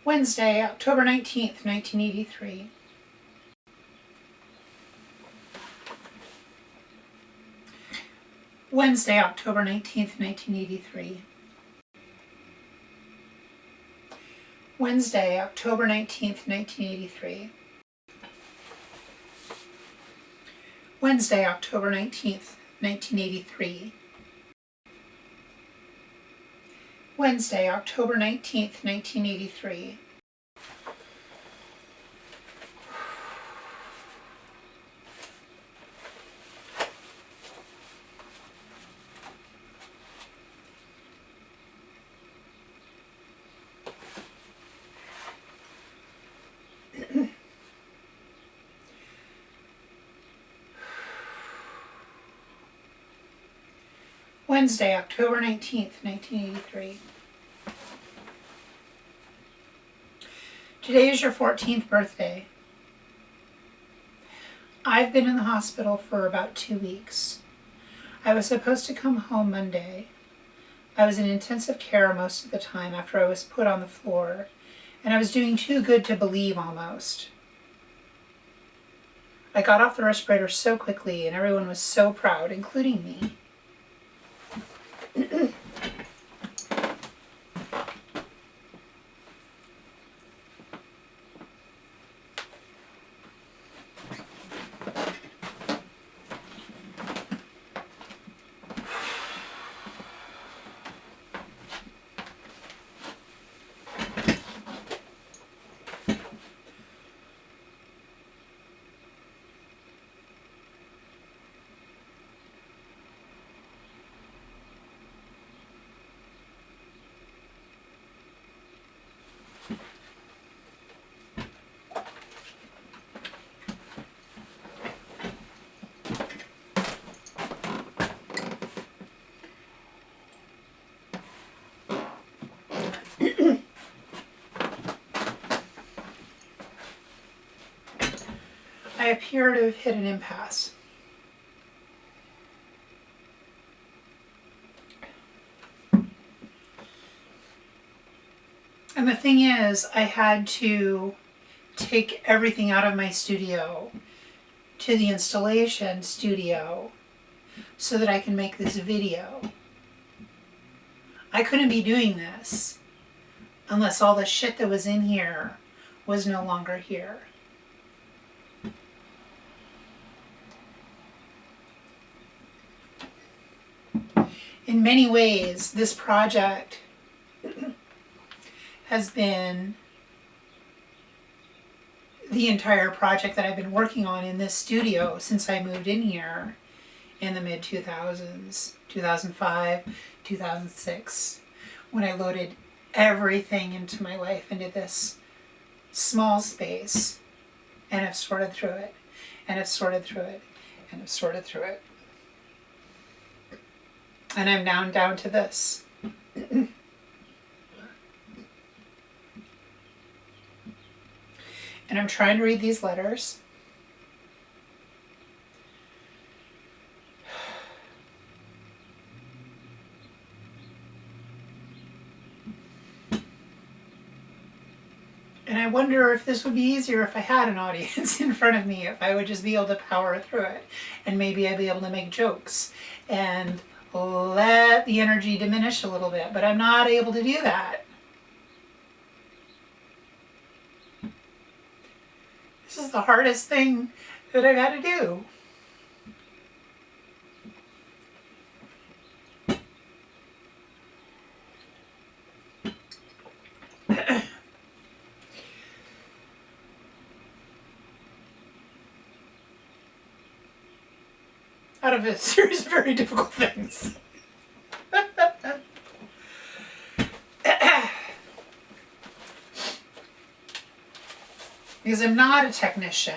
Wednesday, October 19th, 1983. Wednesday, October 19th, 1983. Wednesday, October 19th, 1983. Wednesday, October 19th, 1983. Wednesday, October 19th, 1983. Wednesday, October 19th, 1983. Today is your 14th birthday. I've been in the hospital for about 2 weeks. I was supposed to come home Monday. I was in intensive care most of the time after I was put on the floor, and I was doing too good to believe almost. I got off the respirator so quickly, and everyone was so proud, including me. I appear to have hit an impasse. And the thing is, I had to take everything out of my studio to the installation studio so that I can make this video. I couldn't be doing this unless all the shit that was in here was no longer here. In many ways, this project has been the entire project that I've been working on in this studio since I moved in here in the mid-2000s, 2005, 2006, when I loaded everything into my life into this small space, and I've sorted through it, and I've sorted through it, and I've sorted through it. And I'm now down to this. And I'm trying to read these letters. And I wonder if this would be easier if I had an audience in front of me, if I would just be able to power through it. And maybe I'd be able to make jokes and let the energy diminish a little bit, but I'm not able to do that. This is the hardest thing that I've had to do. Out of a series of very difficult things. Because I'm not a technician.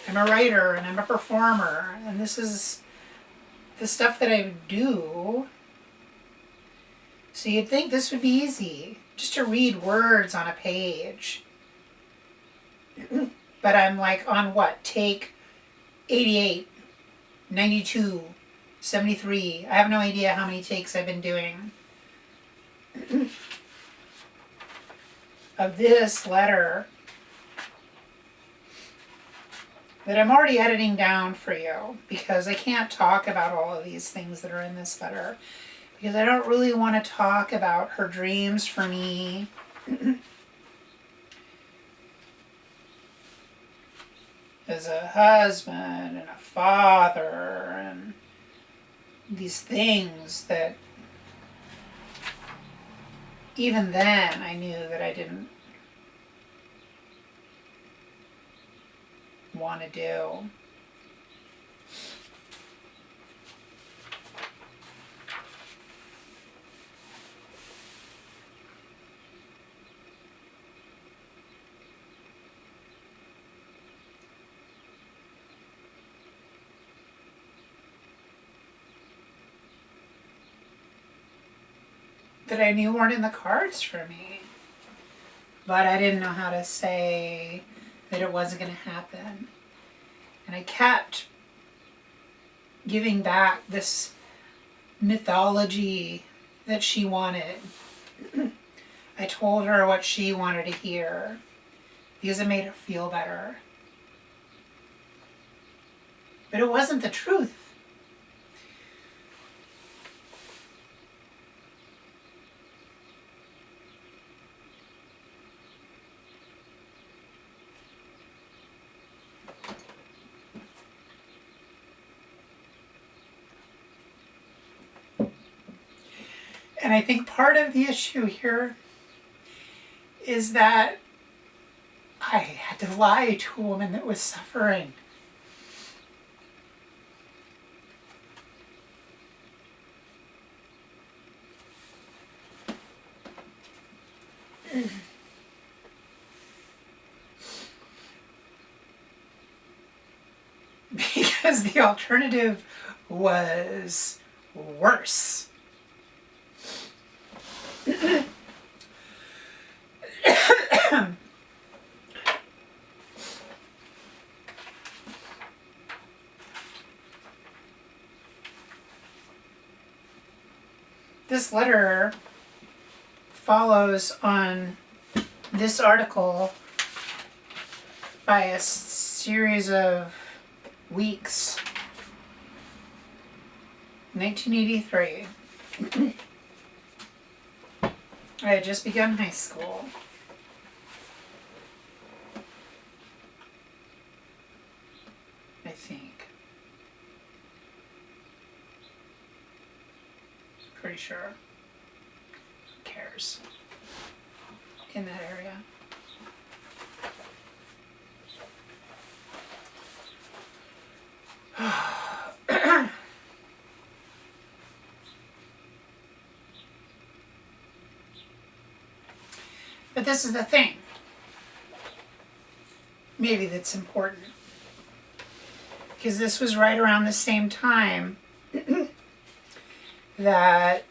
I'm a writer and I'm a performer, and this is the stuff that I do. So you'd think this would be easy, just to read words on a page. But I'm like on what? Take 88, 92, 73. I have no idea how many takes I've been doing. of this letter that I'm already editing down for you, because I can't talk about all of these things that are in this letter, because I don't really want to talk about her dreams for me. As a husband and a father and these things that even then I knew that I didn't want to do. That I knew weren't in the cards for me. But I didn't know how to say that it wasn't going to happen. And I kept giving back this mythology that she wanted. I told her what she wanted to hear because it made her feel better. But it wasn't the truth. And I think part of the issue here is that I had to lie to a woman that was suffering. Because the alternative was worse. This letter follows on this article by a series of weeks. 1983. I had just begun high school. I think. Pretty sure. Who cares? In that area. But this is the thing. Maybe that's important. Because this was right around the same time that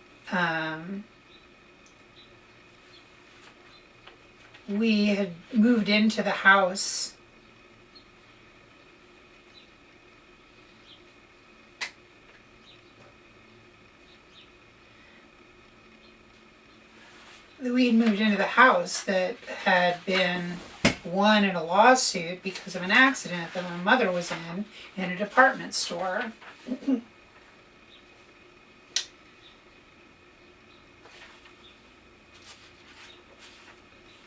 we had moved into the house that had been won in a lawsuit because of an accident that my mother was in a department store.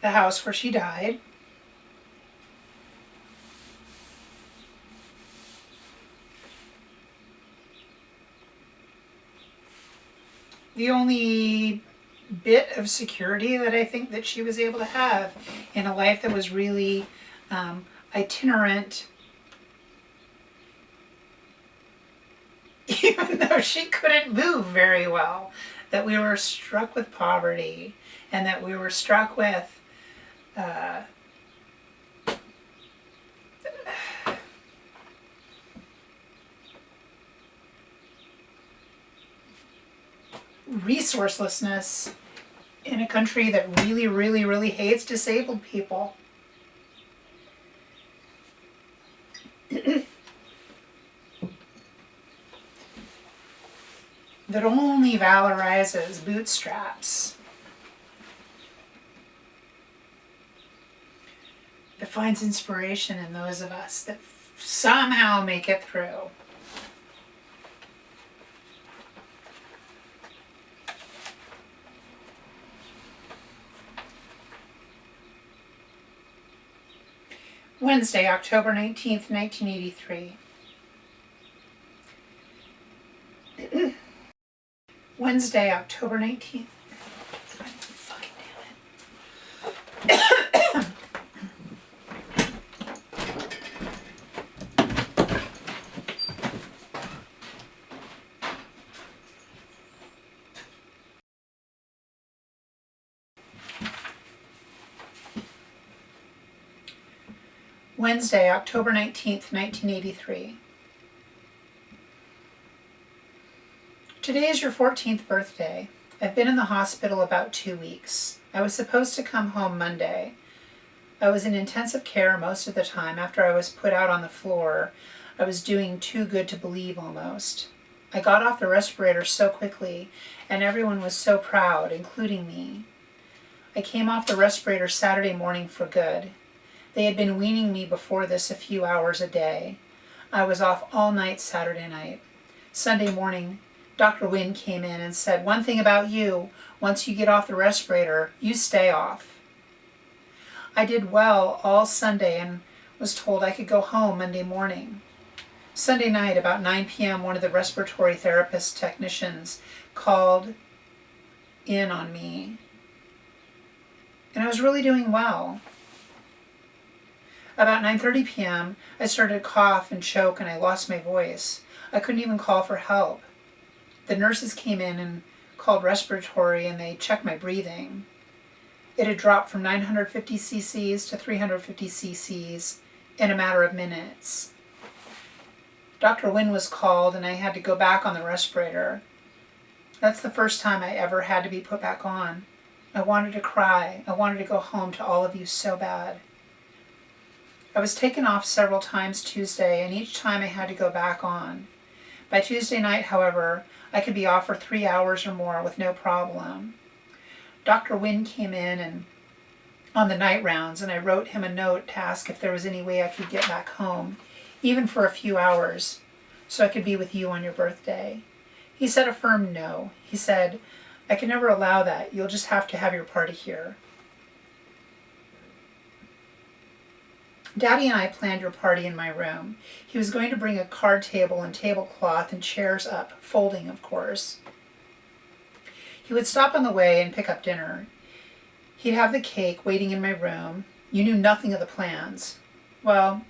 The house where she died. The only bit of security that I think that she was able to have in a life that was really itinerant, even though she couldn't move very well, that we were struck with poverty and that we were struck with resourcelessness in a country that really, really, really hates disabled people. That only valorizes bootstraps. that finds inspiration in those of us that somehow make it through. Wednesday, October 19th, 1983. Wednesday, October 19th. Fucking damn it. Wednesday, October 19th, 1983. Today is your 14th birthday. I've been in the hospital about 2 weeks. I was supposed to come home Monday. I was in intensive care most of the time. After I was put out on the floor, I was doing too good to believe almost. I got off the respirator so quickly, and everyone was so proud, including me. I came off the respirator Saturday morning for good. They had been weaning me before this a few hours a day. I was off all night Saturday night. Sunday morning, Dr. Wynn came in and said, "One thing about you, once you get off the respirator, you stay off." I did well all Sunday and was told I could go home Monday morning. Sunday night, about 9 p.m., one of the respiratory therapist technicians called in on me. And I was really doing well. About 9:30 p.m., I started to cough and choke and I lost my voice. I couldn't even call for help. The nurses came in and called respiratory and they checked my breathing. It had dropped from 950 cc's to 350 cc's in a matter of minutes. Dr. Wynn was called and I had to go back on the respirator. That's the first time I ever had to be put back on. I wanted to cry. I wanted to go home to all of you so bad. I was taken off several times Tuesday, and each time I had to go back on. By Tuesday night, however, I could be off for 3 hours or more with no problem. Dr. Wynn came in and on the night rounds, and I wrote him a note to ask if there was any way I could get back home, even for a few hours, so I could be with you on your birthday. He said a firm no. He said, "I can never allow that. You'll just have to have your party here." Daddy and I planned your party in my room. He was going to bring a card table and tablecloth and chairs up, folding, of course. He would stop on the way and pick up dinner. He'd have the cake waiting in my room. You knew nothing of the plans. Well,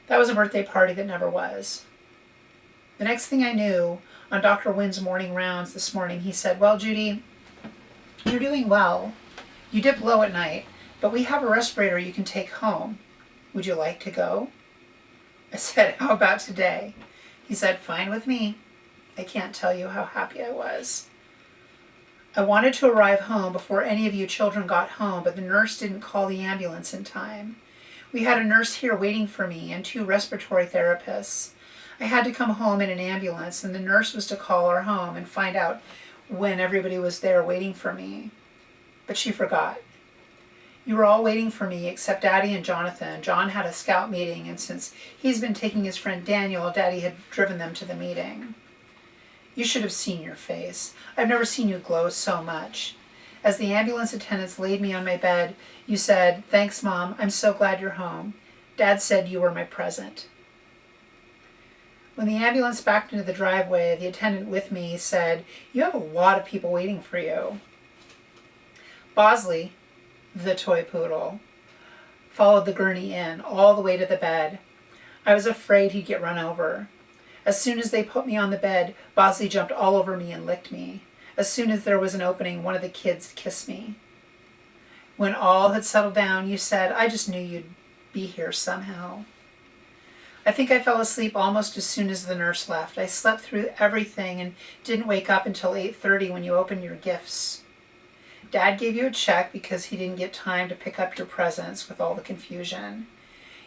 that was a birthday party that never was. The next thing I knew, on Dr. Wynn's morning rounds this morning, he said, "Well, Judy, you're doing well. You dip low at night, but we have a respirator you can take home. Would you like to go?" I said, "How about today?" He said, "Fine with me." I can't tell you how happy I was. I wanted to arrive home before any of you children got home, but the nurse didn't call the ambulance in time. We had a nurse here waiting for me and 2 respiratory therapists. I had to come home in an ambulance, and the nurse was to call our home and find out when everybody was there waiting for me. But she forgot. You were all waiting for me except Daddy and Jonathan. John had a scout meeting, and since he's been taking his friend Daniel, Daddy had driven them to the meeting. You should have seen your face. I've never seen you glow so much. As the ambulance attendants laid me on my bed, you said, "Thanks, Mom. I'm so glad you're home. Dad said you were my present." When the ambulance backed into the driveway, the attendant with me said, "You have a lot of people waiting for you." Bosley, the toy poodle, followed the gurney in all the way to the bed. I was afraid he'd get run over. As soon as they put me on the bed, Bosley jumped all over me and licked me. As soon as there was an opening, one of the kids kissed me. When all had settled down, you said, "I just knew you'd be here somehow." I think I fell asleep almost as soon as the nurse left. I slept through everything and didn't wake up until 8:30 when you opened your gifts. Dad gave you a check because he didn't get time to pick up your presents with all the confusion.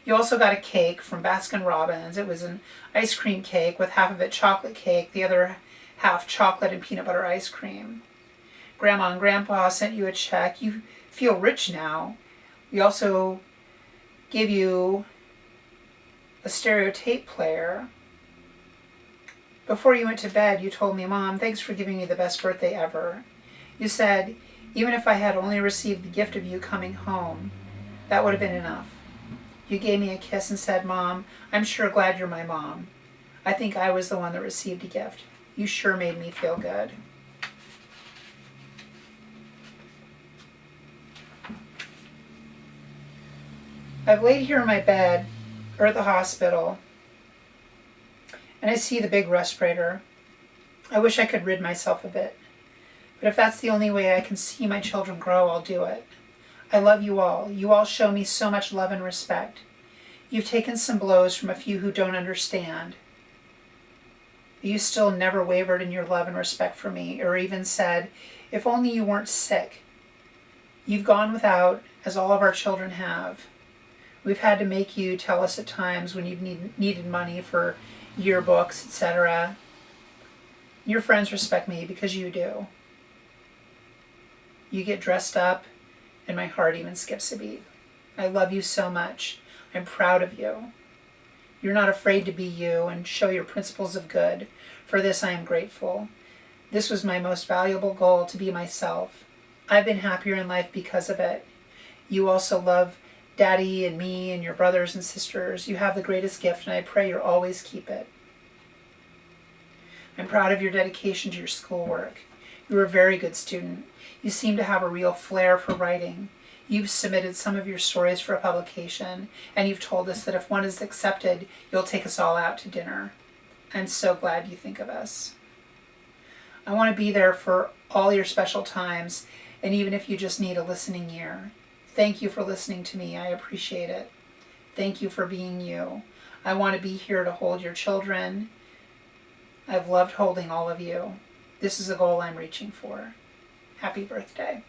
You also got a cake from Baskin Robbins. It was an ice cream cake with half of it chocolate cake, the other half chocolate and peanut butter ice cream. Grandma and Grandpa sent you a check. You feel rich now. We also give you a stereo tape player. Before you went to bed, you told me, Mom, thanks for giving me the best birthday ever. You said, even if I had only received the gift of you coming home, that would have been enough. You gave me a kiss and said, Mom, I'm sure glad you're my mom. I think I was the one that received a gift. You sure made me feel good. I've laid here in my bed, or at the hospital, and I see the big respirator. I wish I could rid myself of it. But if that's the only way I can see my children grow, I'll do it. I love you all. You all show me so much love and respect. You've taken some blows from a few who don't understand. But you still never wavered in your love and respect for me, or even said, if only you weren't sick. You've gone without, as all of our children have. We've had to make you tell us at times when you've needed money for yearbooks, etc. Your friends respect me because you do. You get dressed up, and my heart even skips a beat. I love you so much. I'm proud of you. You're not afraid to be you and show your principles of good. For this I am grateful. This was my most valuable goal, to be myself. I've been happier in life because of it. You also love Daddy and me and your brothers and sisters. You have the greatest gift, and I pray you'll always keep it. I'm proud of your dedication to your schoolwork. You were a very good student. You seem to have a real flair for writing. You've submitted some of your stories for a publication, and you've told us that if one is accepted, you'll take us all out to dinner. I'm so glad you think of us. I want to be there for all your special times, and even if you just need a listening ear. Thank you for listening to me. I appreciate it. Thank you for being you. I want to be here to hold your children. I've loved holding all of you. This is a goal I'm reaching for. Happy birthday.